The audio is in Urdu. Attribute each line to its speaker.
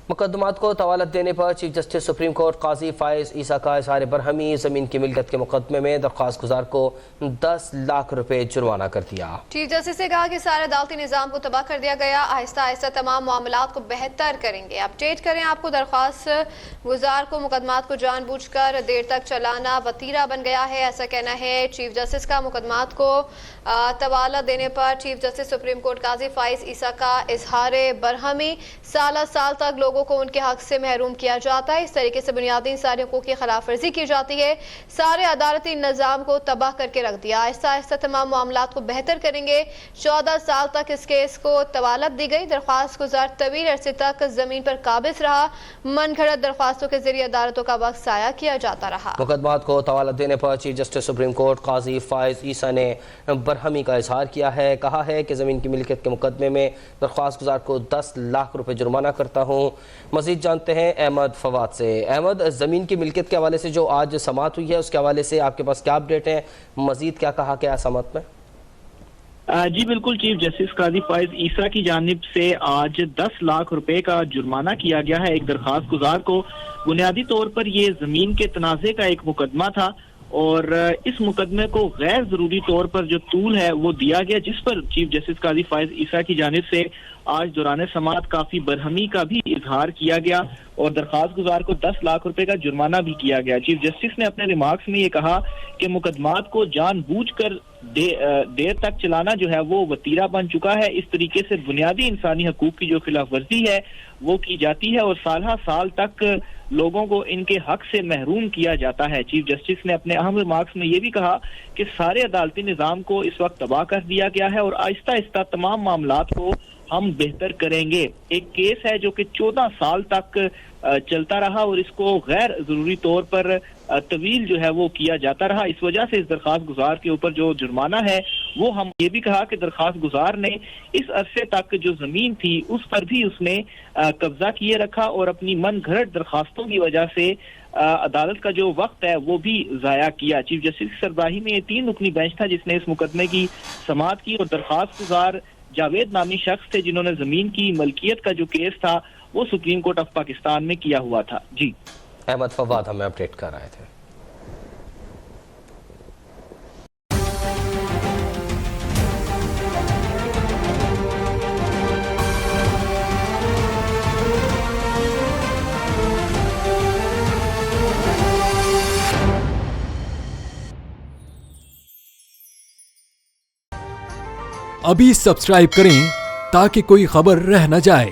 Speaker 1: مقدمات کو طوالت دینے پر چیف جسٹس سپریم کورٹ قاضی فائز عیسیٰ کا اظہار برہمی، زمین کی ملکیت کے مقدمے میں درخواست گزار کو 10 لاکھ روپے جرمانہ کر دیا۔
Speaker 2: چیف جسٹس نے کہا کہ سارے عدالتی نظام کو تباہ کر دیا گیا، آہستہ آہستہ تمام معاملات کو بہتر کریں گے۔ اپڈیٹ کریں آپ کو، درخواست گزار کو مقدمات کو جان بوجھ کر دیر تک چلانا وتیرہ بن گیا ہے، ایسا کہنا ہے چیف جسٹس کا۔ مقدمات کو طوالت دینے پر چیف جسٹس سپریم کورٹ قاضی فائز عیسیٰ کا اظہار برہمی، سال تک لوگوں کو ان کے حق سے محروم کیا جاتا ہے، اس طریقے سے بنیادی انسانی حقوق کی خلاف ورزی کی جاتی ہے، سارے عدالتی نظام کو تباہ کر کے رکھ دیا، آہستہ آہستہ تمام معاملات کو بہتر کریں گے۔ 14 سال تک اس کیس کو طوالت دی گئی، درخواست گزار طویل عرصے تک زمین پر قابض رہا، من گھڑت درخواستوں کے ذریعے عدالتوں کا وقت ضائع کیا جاتا رہا۔
Speaker 1: مقدمات کو طوالت دینے پر چیف جسٹس سپریم کورٹ قاضی فائز عیسیٰ نے برہمی کا اظہار کیا ہے، کہا ہے کہ زمین کی ملکیت کے مقدمے میں درخواست گزار کو 10 لاکھ روپے جرمانہ کرتا ہوں۔ مزید جانتے ہیں احمد فواد سے۔ احمد، زمین کی ملکیت کے حوالے سے جو آج سماعت ہوئی ہے اس کے حوالے سے آپ کے پاس کیا اپڈیٹ ہے؟ مزید کیا کہا گیا سماعت میں؟
Speaker 3: جی بالکل، چیف جسٹس قاضی فائز عیسیٰ کی جانب سے آج 10 لاکھ روپے کا جرمانہ کیا گیا ہے ایک درخواست گزار کو۔ بنیادی طور پر یہ زمین کے تنازع کا ایک مقدمہ تھا اور اس مقدمے کو غیر ضروری طور پر جو طول ہے وہ دیا گیا، جس پر چیف جسٹس قاضی فائز عیسیٰ کی جانب سے آج دوران سماعت کافی برہمی کا بھی اظہار کیا گیا اور درخواست گزار کو 10 لاکھ روپے کا جرمانہ بھی کیا گیا۔ چیف جسٹس نے اپنے ریمارکس میں یہ کہا کہ مقدمات کو جان بوجھ کر دیر تک چلانا جو ہے وہ وتیرہ بن چکا ہے، اس طریقے سے بنیادی انسانی حقوق کی جو خلاف ورزی ہے وہ کی جاتی ہے اور سالہ سال تک لوگوں کو ان کے حق سے محروم کیا جاتا ہے۔ چیف جسٹس نے اپنے اہم ریمارکس میں یہ بھی کہا کہ سارے عدالتی نظام کو اس وقت تباہ کر دیا گیا ہے اور آہستہ آہستہ تمام معاملات کو ہم بہتر کریں گے۔ ایک کیس ہے جو کہ 14 سال تک چلتا رہا اور اس کو غیر ضروری طور پر طویل جو ہے وہ کیا جاتا رہا، اس وجہ سے اس درخواست گزار کے اوپر جو جرمانہ ہے وہ ہم یہ بھی کہا کہ درخواست گزار نے اس عرصے تک جو زمین تھی اس پر بھی اس نے قبضہ کیے رکھا اور اپنی من گھڑت درخواستوں کی وجہ سے عدالت کا جو وقت ہے وہ بھی ضائع کیا۔ چیف جسٹس کی سربراہی میں یہ 3 رکنی بینچ تھا جس نے اس مقدمے کی سماعت کی اور درخواست گزار جاوید نامی شخص تھے جنہوں نے زمین کی ملکیت کا جو کیس تھا وہ سپریم کورٹ آف پاکستان میں کیا ہوا تھا۔ جی
Speaker 1: احمد فواد ہمیں اپڈیٹ کر رہے تھے۔
Speaker 4: ابھی سبسکرائب کریں تاکہ کوئی خبر رہ نہ جائے۔